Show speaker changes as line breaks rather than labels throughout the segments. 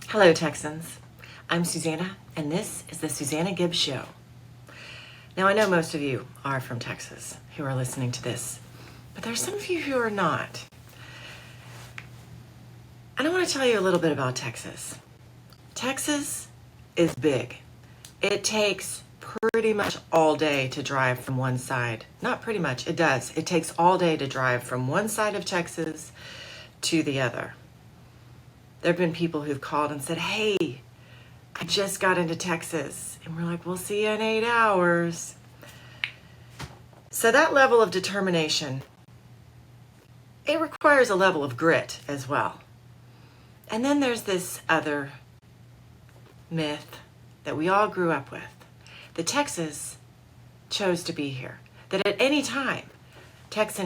Hello, Texans. I'm Susanna, and this is the Susanna Gibbs Show. Now, I know most of you are from Texas who are listening to this, but there's some of you who are not. And I want to tell you a little bit about Texas. Texas is big. It takes pretty much all day to drive from one side. Not pretty much, it does. It takes all day to drive from one side of Texas to the other. There have been people who've called and said, hey, I just got into Texas. And we're like, we'll see you in 8 hours. So that level of determination, it requires a level of grit as well. And then there's this other myth that we all grew up with, that Texas chose to be here. That at any time, Texas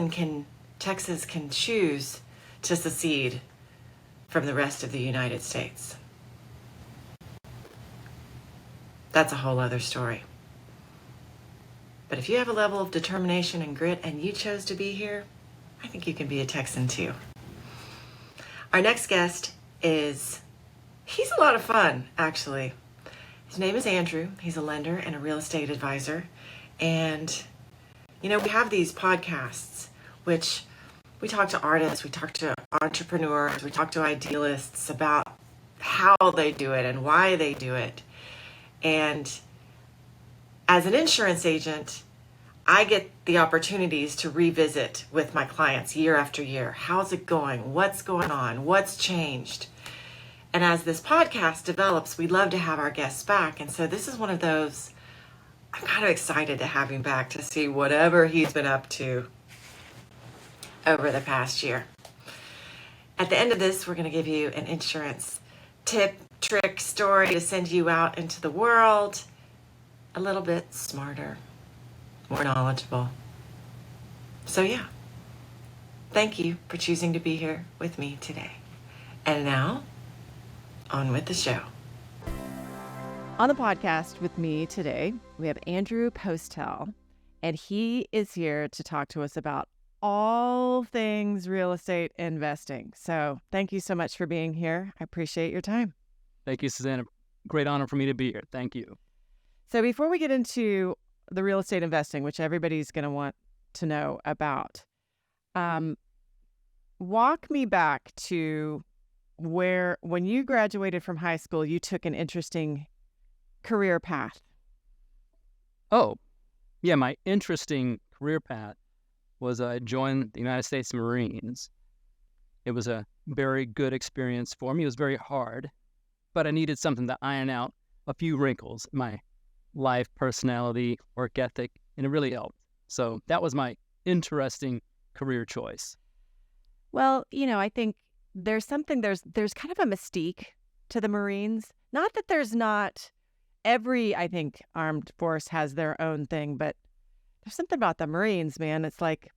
can choose to secede from the rest of the United States. That's a whole other story. But if you have a level of determination and grit and you chose to be here, I think you can be a Texan too. Our next guest he's a lot of fun, actually. His name is Andrew. He's a lender and a real estate advisor. And, we have these podcasts, which we talk to artists, we talk to entrepreneurs, we talk to idealists about how they do it and why they do it. And as an insurance agent, I get the opportunities to revisit with my clients year after year. How's it going? What's going on? What's changed? And as this podcast develops, we love to have our guests back. And so this is one of those, I'm kind of excited to have him back to see whatever he's been up to over the past year. At the end of this, we're going to give you an insurance tip, trick, story to send you out into the world a little bit smarter, more knowledgeable. So yeah, thank you for choosing to be here with me today. And now, on with the show.
On the podcast with me today, we have Andrew Postell, and he is here to talk to us about all things real estate investing. So thank you so much for being here. I appreciate your time.
Thank you, Susanna. Great honor for me to be here. Thank you.
So before we get into the real estate investing, which everybody's going to want to know about, walk me back to when you graduated from high school, you took an interesting career path.
Oh, yeah, my interesting career path was I joined the United States Marines. It was a very good experience for me. It was very hard, but I needed something to iron out a few wrinkles in my life, personality, work ethic, and it really helped. So that was my interesting career choice.
Well, I think there's kind of a mystique to the Marines. Not that there's not I think, armed force has their own thing, but there's something about the Marines, man. It's like,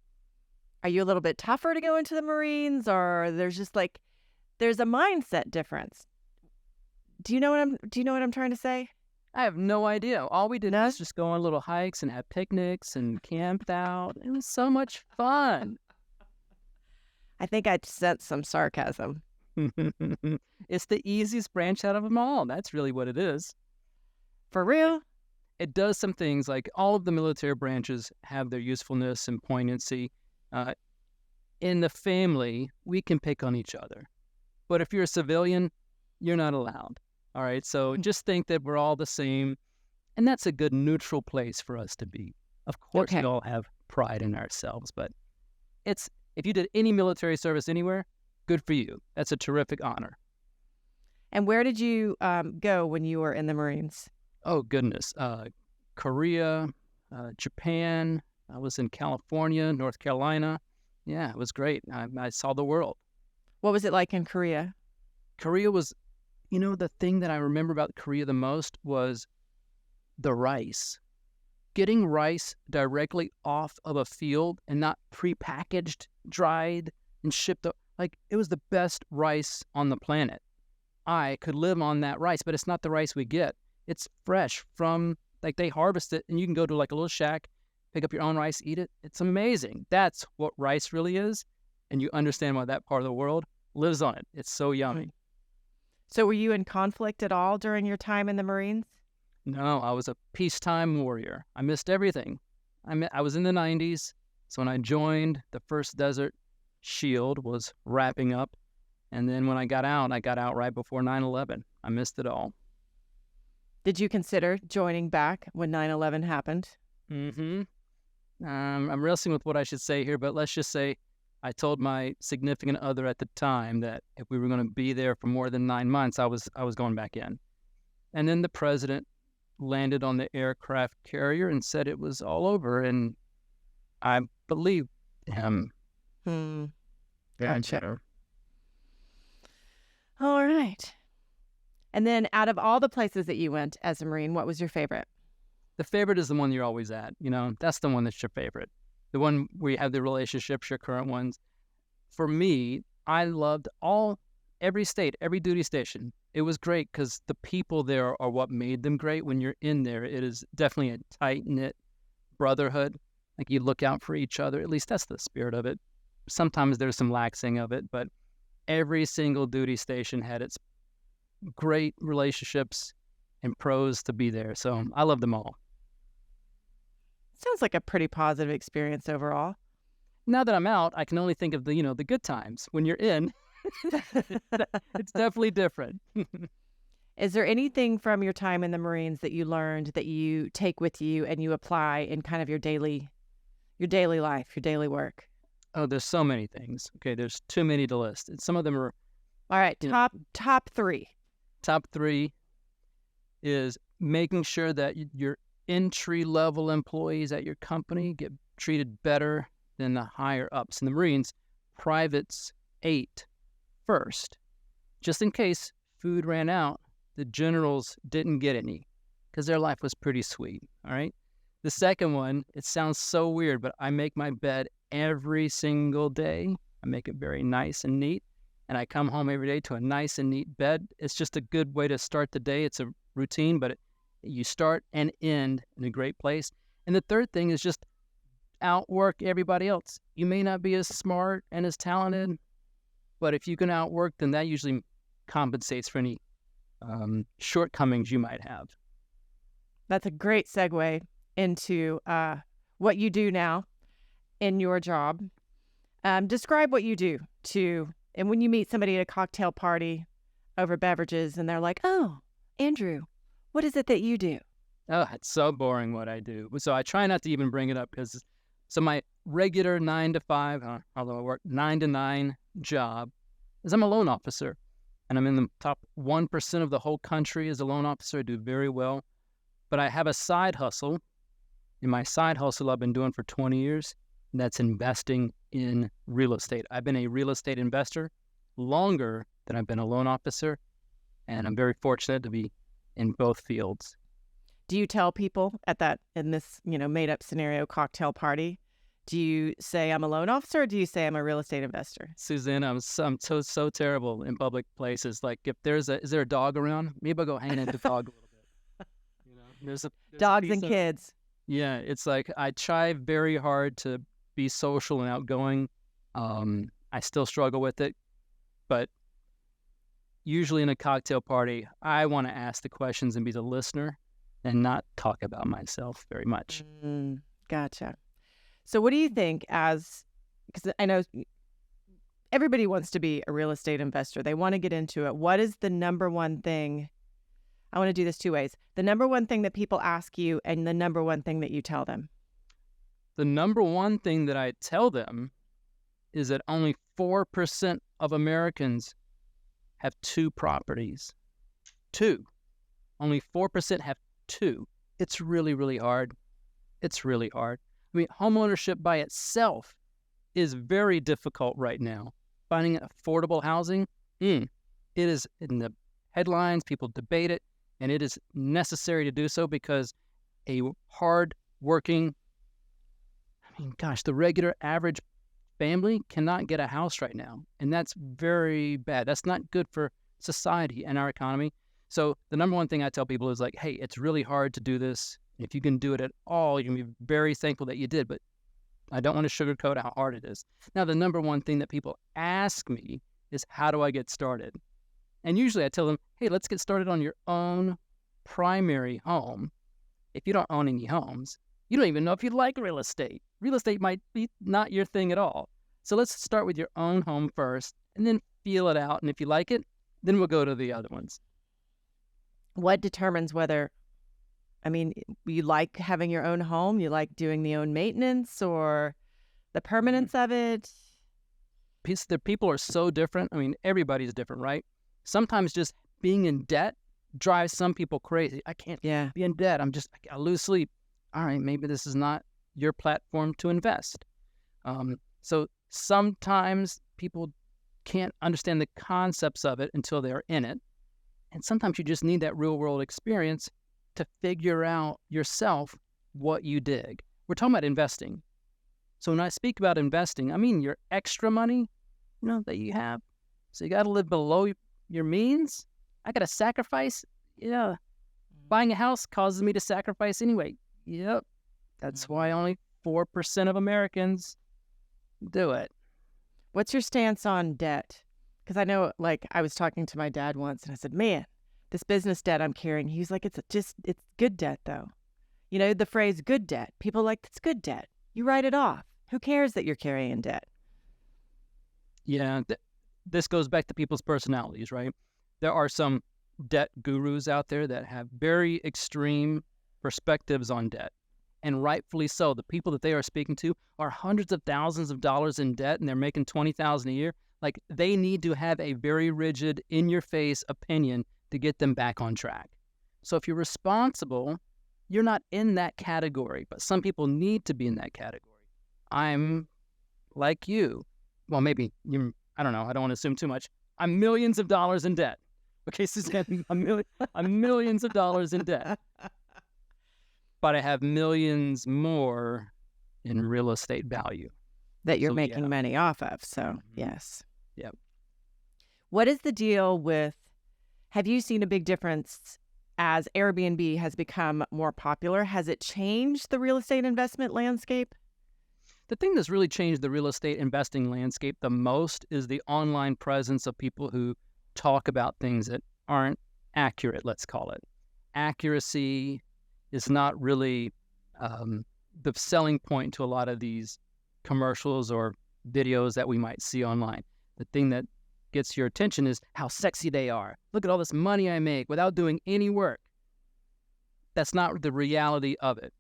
are you a little bit tougher to go into the Marines, or there's a mindset difference? Do you know what I'm trying to say?
I have no idea. All we did was just go on little hikes and have picnics and camped out. It was so much fun.
I think I sense some sarcasm.
It's the easiest branch out of them all. That's really what it is.
For real?
It does some things, like all of the military branches have their usefulness and poignancy. In the family, we can pick on each other. But if you're a civilian, you're not allowed. All right, so just think that we're all the same, and that's a good neutral place for us to be. Of course, we all have pride in ourselves, but if you did any military service anywhere, good for you. That's a terrific honor.
And where did you go when you were in the Marines?
Oh, goodness. Korea, Japan. I was in California, North Carolina. Yeah, it was great. I saw the world.
What was it like in Korea?
Korea was, the thing that I remember about Korea the most was the rice. Getting rice directly off of a field and not prepackaged, dried, and shipped up. Like, it was the best rice on the planet. I could live on that rice, but it's not the rice we get. It's fresh from, they harvest it, and you can go to a little shack, pick up your own rice, eat it. It's amazing. That's what rice really is, and you understand why that part of the world lives on it. It's so yummy.
So were you in conflict at all during your time in the Marines?
No, I was a peacetime warrior. I missed everything. I was in the 90s, so when I joined, the first Desert Shield was wrapping up. And then when I got out right before 9/11. I missed it all.
Did you consider joining back when 9/11 happened?
Mm-hmm. I'm wrestling with what I should say here, but let's just say I told my significant other at the time that if we were going to be there for more than 9 months, I was going back in. And then the president landed on the aircraft carrier and said it was all over, and I believed him.
Gotcha. All right. And then out of all the places that you went as a Marine, what was your favorite?
The favorite is the one you're always at. That's the one that's your favorite. The one where you have the relationships, your current ones. For me, I loved every state, every duty station. It was great because the people there are what made them great. When you're in there, it is definitely a tight-knit brotherhood. Like you look out for each other. At least that's the spirit of it. Sometimes there's some laxing of it, but every single duty station had its great relationships and pros to be there. So I love them all.
Sounds like a pretty positive experience overall.
Now that I'm out, I can only think of the good times. When you're in, it's definitely different.
Is there anything from your time in the Marines that you learned that you take with you and you apply in kind of your daily life, your daily work?
Oh, there's so many things. Okay, there's too many to list. And some of them are...
All right, top three.
Top three is making sure that your entry-level employees at your company get treated better than the higher-ups. In the Marines, privates ate first. Just in case food ran out, the generals didn't get any because their life was pretty sweet, all right? The second one, it sounds so weird, but I make my bed every single day. I make it very nice and neat, and I come home every day to a nice and neat bed. It's just a good way to start the day. It's a routine, but you start and end in a great place. And the third thing is just outwork everybody else. You may not be as smart and as talented, but if you can outwork, then that usually compensates for any shortcomings you might have.
That's a great segue into what you do now in your job. Describe what you do and when you meet somebody at a cocktail party over beverages and they're like, "Oh, Andrew, what is it that you do?"
Oh, it's so boring what I do. So I try not to even bring it up so my regular 9 to 5, although I work 9 to 9 job, is I'm a loan officer. And I'm in the top 1% of the whole country as a loan officer. I do very well. But I have a side hustle. And my side hustle I've been doing for 20 years. And that's investing in real estate. I've been a real estate investor longer than I've been a loan officer. And I'm very fortunate to be in both fields.
Do you tell people in this, made up scenario cocktail party, do you say I'm a loan officer or do you say I'm a real estate investor?
Suzanne, I'm so terrible in public places. Like if is there a dog around? Maybe I'll go hang out with the dog a little bit. There's
dogs and kids.
Yeah, it's like I try very hard to be social and outgoing. I still struggle with it, but usually in a cocktail party, I want to ask the questions and be the listener and not talk about myself very much.
Gotcha. So what do you think because I know everybody wants to be a real estate investor. They want to get into it. What is the number one thing? I want to do this two ways. The number one thing that people ask you and the number one thing that you tell them.
The number one thing that I tell them is that only 4% of Americans have 2 properties. 2. Only 4% have 2. It's really, really hard. It's really hard. I mean, homeownership by itself is very difficult right now. Finding affordable housing, it is in the headlines. People debate it, and it is necessary to do so because a hard-working, the regular average family cannot get a house right now, and that's very bad. That's not good for society and our economy. So the number one thing I tell people is like, hey, it's really hard to do this. If you can do it at all, you can be very thankful that you did, but I don't want to sugarcoat how hard it is. Now, the number one thing that people ask me is, how do I get started? And usually I tell them, hey, let's get started on your own primary home. If you don't own any homes, you don't even know if you like real estate. Real estate might be not your thing at all. So let's start with your own home first and then feel it out. And if you like it, then we'll go to the other ones.
What determines whether, I mean, you like having your own home? You like doing the own maintenance or the permanence of it?
The people are so different. I mean, everybody's different, right? Sometimes just being in debt drives some people crazy. I can't be in debt. I lose sleep. All right, maybe this is not your platform to invest. So sometimes people can't understand the concepts of it until they're in it. And sometimes you just need that real world experience to figure out yourself what you dig. We're talking about investing. So when I speak about investing, I mean your extra money, that you have. So you got to live below your means. I got to sacrifice. Yeah. Buying a house causes me to sacrifice anyway. Yep. That's why only 4% of Americans do it.
What's your stance on debt? Because I know, like, I was talking to my dad once and I said, man, this business debt I'm carrying. He was like, it's good debt, though. The phrase good debt. People like, it's good debt. You write it off. Who cares that you're carrying debt?
Yeah. This goes back to people's personalities, right? There are some debt gurus out there that have very extreme perspectives on debt. And rightfully so. The people that they are speaking to are hundreds of thousands of dollars in debt and they're making $20,000 a year. Like, they need to have a very rigid, in-your-face opinion to get them back on track. So if you're responsible, you're not in that category, but some people need to be in that category. I'm like you. Well, maybe I don't know. I don't want to assume too much. I'm millions of dollars in debt. Okay, Suzanne, I'm millions of dollars in debt. But I have millions more in real estate value.
That you're making money off of. So, yes.
Yep.
What is the deal with, have you seen a big difference as Airbnb has become more popular? Has it changed the real estate investment landscape?
The thing that's really changed the real estate investing landscape the most is the online presence of people who talk about things that aren't accurate, let's call it. Accuracy is not really the selling point to a lot of these commercials or videos that we might see online. The thing that gets your attention is how sexy they are. Look at all this money I make without doing any work. That's not the reality of it.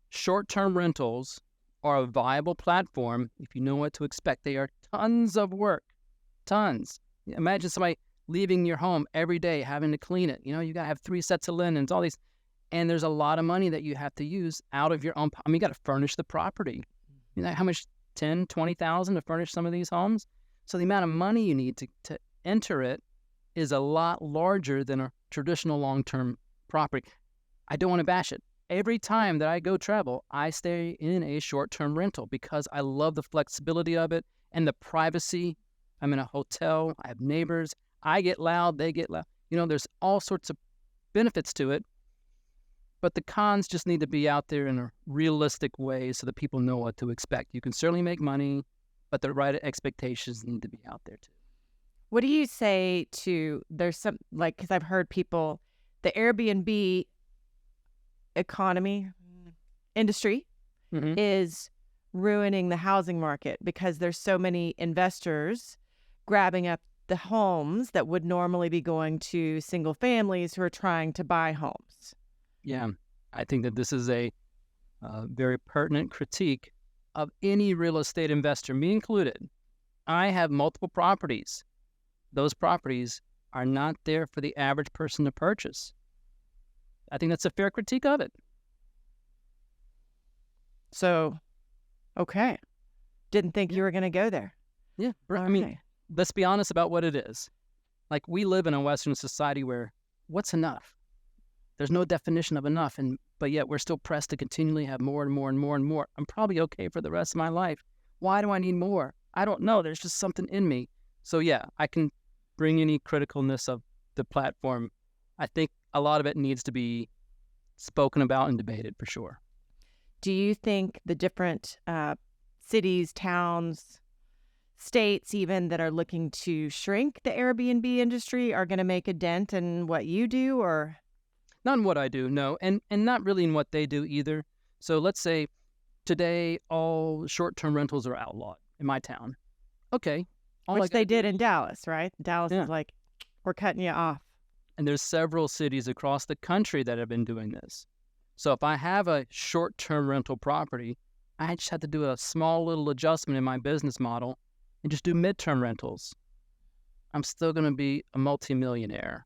Short-term rentals are a viable platform if you know what to expect. They are tons of work. Tons. Imagine somebody leaving your home every day, having to clean it. You got to have 3 sets of linens, all these. And there's a lot of money that you have to use out of your own. I mean, you got to furnish the property. How much? 10, 20,000 to furnish some of these homes? So the amount of money you need to enter it is a lot larger than a traditional long-term property. I don't want to bash it. Every time that I go travel, I stay in a short-term rental because I love the flexibility of it and the privacy. I'm in a hotel. I have neighbors. I get loud. They get loud. There's all sorts of benefits to it. But the cons just need to be out there in a realistic way so that people know what to expect. You can certainly make money, but the right expectations need to be out there too.
What do you say to, there's some, like, because I've heard people, the Airbnb industry is ruining the housing market because there's so many investors grabbing up the homes that would normally be going to single families who are trying to buy homes.
Yeah, I think that this is a very pertinent critique of any real estate investor, me included. I have multiple properties. Those properties are not there for the average person to purchase. I think that's a fair critique of it.
So, okay. Didn't think you were going to go there.
Yeah, I mean, let's be honest about what it is. Like, we live in a Western society where what's enough? There's no definition of enough, but yet we're still pressed to continually have more and more and more and more. I'm probably okay for the rest of my life. Why do I need more? I don't know. There's just something in me. So yeah, I can bring any criticalness of the platform. I think a lot of it needs to be spoken about and debated for sure.
Do you think the different cities, towns, states even that are looking to shrink the Airbnb industry are going to make a dent in what you do, or?
Not in what I do, no, and not really in what they do either. So let's say today all short-term rentals are outlawed in my town. Okay, all I
Which
gotta
they
do
did in Dallas, right? Dallas
Yeah.
is like, we're cutting you off.
And there's several cities across the country that have been doing this. So if I have a short-term rental property, I just have to do a small little adjustment in my business model and just do midterm rentals. I'm still going to be a multimillionaire.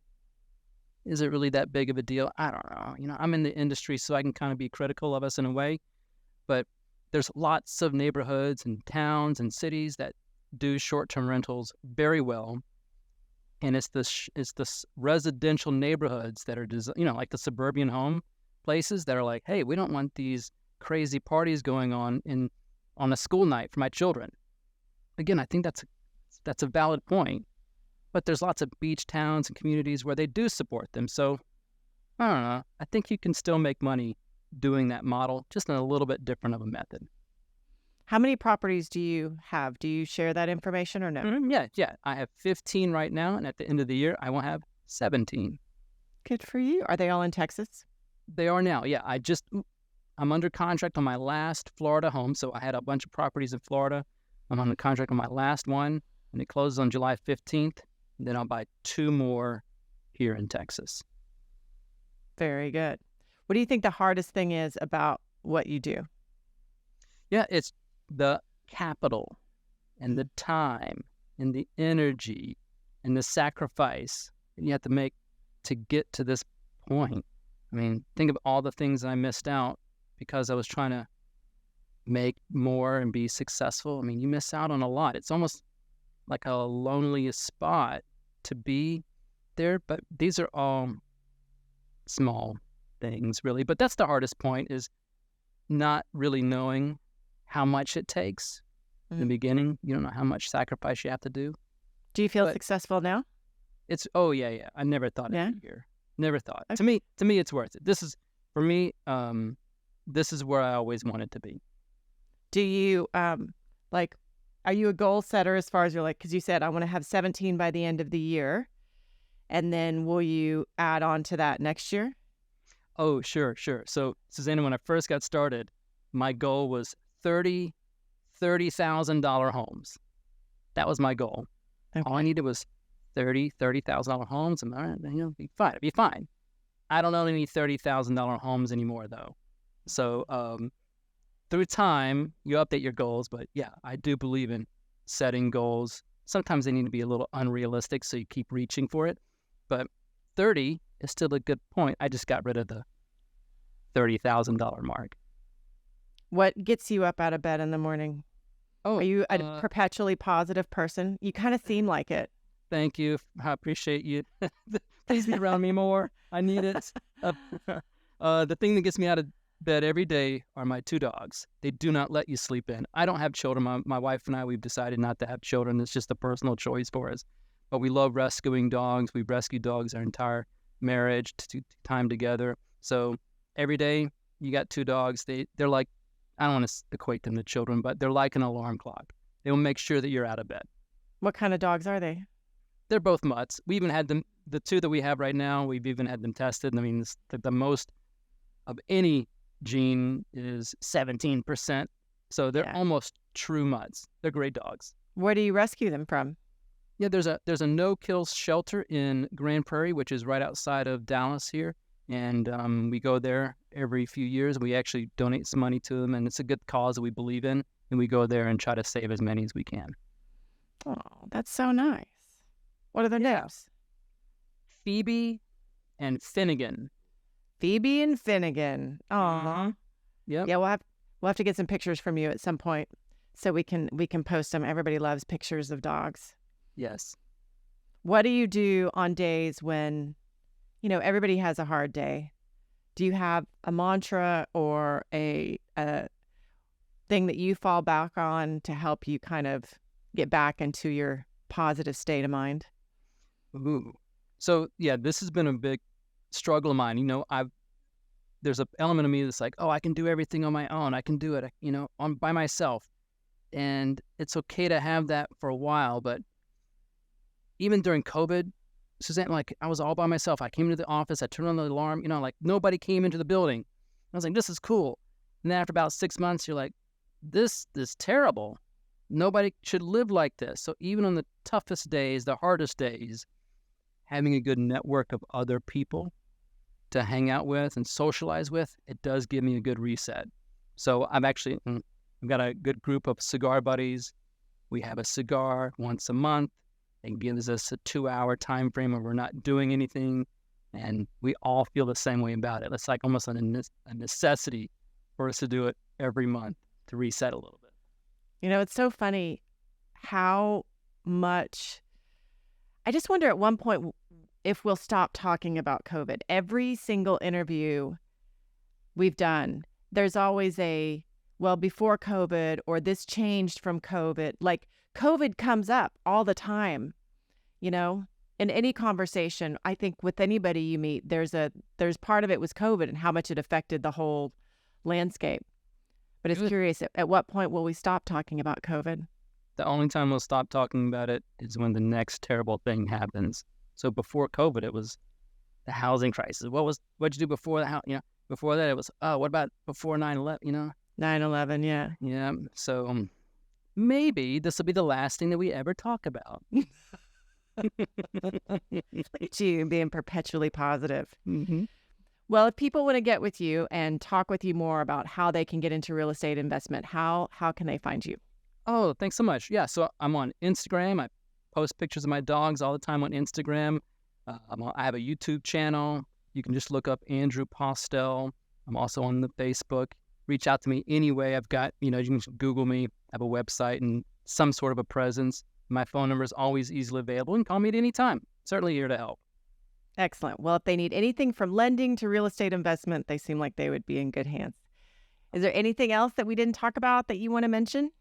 Is it really that big of a deal? I don't know. I'm in the industry, so I can kind of be critical of us in a way. But there's lots of neighborhoods and towns and cities that do short-term rentals very well. And it's the residential neighborhoods that are, like the suburban home places that are like, hey, we don't want these crazy parties going on a school night for my children. Again, I think that's a valid point. But there's lots of beach towns and communities where they do support them. So I don't know. I think you can still make money doing that model, just in a little bit different of a method.
How many properties do you have? Do you share that information or no?
Yeah. I have 15 right now, and at the end of the year, I will have 17.
Good for you. Are they all in Texas?
They are now. Yeah, I'm under contract on my last Florida home. So I had a bunch of properties in Florida. I'm under contract on my last one, and it closes on July 15th. And then I'll buy 2 more here in Texas.
Very good. What do you think the hardest thing is about what you do?
Yeah, it's the capital and the time and the energy and the sacrifice that you have to make to get to this point. I mean, think of all the things I missed out because I was trying to make more and be successful. I mean, you miss out on a lot. It's almost like a lonely spot to be there, but these are all small things, really. But that's the hardest point, is not really knowing how much it takes in the beginning. You don't know how much sacrifice you have to do.
Do you feel successful now?
Yeah. I never thought it'd be here. Never thought.
Okay.
To me, it's worth it. This is, for me, this is where I always wanted to be.
Do you, are you a goal setter as far as you're like, because you said, I want to have 17 by the end of the year. And then will you add on to that next year?
Oh, sure. So, Susanna, when I first got started, my goal was $30,000 homes. That was my goal.
Okay.
All I needed was $30,000 homes, and it'd be fine. It'd be fine. I don't own any $30,000 homes anymore, though. So, through time, you update your goals. But yeah, I do believe in setting goals. Sometimes they need to be a little unrealistic, so you keep reaching for it. But 30 is still a good point. I just got rid of the $30,000 mark.
What gets you up out of bed in the morning?
Oh,
are you a perpetually positive person? You kind of seem like it.
Thank you. I appreciate you. Please be around me more. I need it. The thing that gets me out of bed every day are my 2 dogs. They do not let you sleep in. I don't have children. My wife and I, we've decided not to have children. It's just a personal choice for us. But we love rescuing dogs. We've rescued dogs our entire marriage, time together. So every day you got 2 dogs. They're like, I don't want to equate them to children, but they're like an alarm clock. They will make sure that you're out of bed.
What kind of dogs are they?
They're both mutts. We even had them, the 2 that we have right now, we've even had them tested. I mean, the most of any gene is 17%. So they're almost true mutts. They're great dogs.
Where do you rescue them from?
Yeah, there's a no-kill shelter in Grand Prairie, which is right outside of Dallas here. And we go there every few years. We actually donate some money to them, and it's a good cause that we believe in. And we go there and try to save as many as we can.
Oh, that's so nice. What are their names?
Phoebe and Finnegan.
Phoebe and Finnegan. Aw.
Yep.
Yeah, we'll have to get some pictures from you at some point so we can post them. Everybody loves pictures of dogs.
Yes.
What do you do on days when, everybody has a hard day? Do you have a mantra or a thing that you fall back on to help you kind of get back into your positive state of mind?
Ooh. So, yeah, this has been a big struggle of mine. There's an element of me that's like, oh, I can do everything on my own. I can do it, by myself. and it's okay to have that for a while. But even during COVID, Suzanne, like I was all by myself. I came into the office, I turned on the alarm, like nobody came into the building. I was like, this is cool. And then after about 6 months, you're like, this is terrible. Nobody should live like this. So even on the toughest days, the hardest days, having a good network of other people to hang out with and socialize with, it does give me a good reset. So I've got a good group of cigar buddies. We have a cigar once a month. They can be in this a 2-hour time frame where we're not doing anything, and we all feel the same way about it. It's like almost a necessity for us to do it every month to reset a little bit.
It's so funny how much. I just wonder at one point if we'll stop talking about COVID. Every single interview we've done, there's always before COVID, or this changed from COVID. Like COVID comes up all the time, in any conversation. I think with anybody you meet, there's part of it was COVID and how much it affected the whole landscape. But it's curious, at what point will we stop talking about COVID?
The only time we'll stop talking about it is when the next terrible thing happens. So before COVID, it was the housing crisis. What'd you do before before that it was, what about before 9/11,
9/11, yeah.
Yeah. So maybe this will be the last thing that we ever talk about.
Look at you being perpetually positive.
Mm-hmm.
Well, if people want to get with you and talk with you more about how they can get into real estate investment, how can they find you?
Oh, thanks so much. Yeah, so I'm on Instagram. I post pictures of my dogs all the time on Instagram. I have a YouTube channel. You can just look up Andrew Postell. I'm also on the Facebook. Reach out to me anyway. I've got, you can just Google me. I have a website and some sort of a presence. My phone number is always easily available, and call me at any time. Certainly here to help.
Excellent. Well, if they need anything from lending to real estate investment, they seem like they would be in good hands. Is there anything else that we didn't talk about that you want to mention?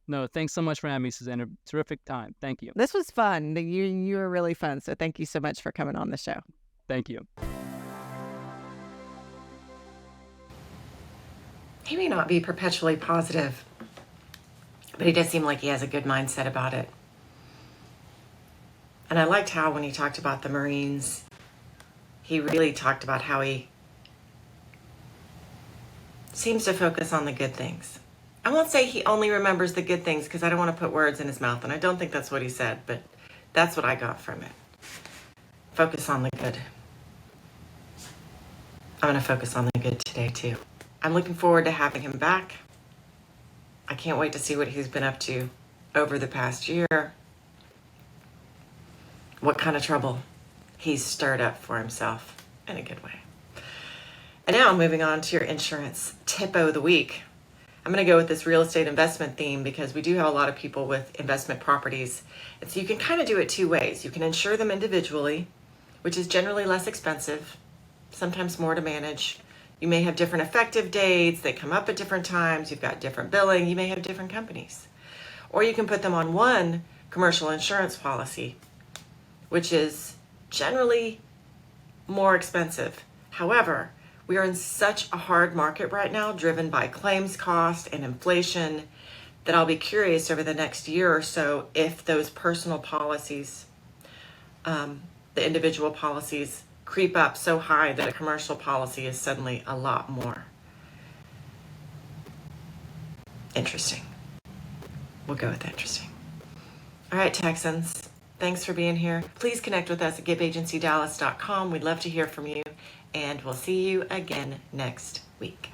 No, thanks so much for having me, Susanna. Terrific time. Thank you.
This was fun. You were really fun. So thank you so much for coming on the show.
Thank you.
He may not be perpetually positive, but he does seem like he has a good mindset about it. And I liked how when he talked about the Marines, he really talked about how he seems to focus on the good things. I won't say he only remembers the good things because I don't want to put words in his mouth, and I don't think that's what he said, but that's what I got from it. Focus on the good. I'm going to focus on the good today too. I'm looking forward to having him back. I can't wait to see what he's been up to over the past year. What kind of trouble he's stirred up for himself in a good way. And now moving on to your insurance tippo of the week. I'm going to go with this real estate investment theme because we do have a lot of people with investment properties. And so you can kind of do it two ways. You can insure them individually, which is generally less expensive, sometimes more to manage. You may have different effective dates. They come up at different times. You've got different billing. You may have different companies. Or you can put them on one commercial insurance policy, which is generally more expensive. However, we are in such a hard market right now, driven by claims cost and inflation, that I'll be curious over the next year or so if those personal policies, the individual policies, creep up so high that a commercial policy is suddenly a lot more interesting. We'll go with interesting. All right, Texans, thanks for being here. Please connect with us at giveagencydallas.com. We'd love to hear from you, and we'll see you again next week.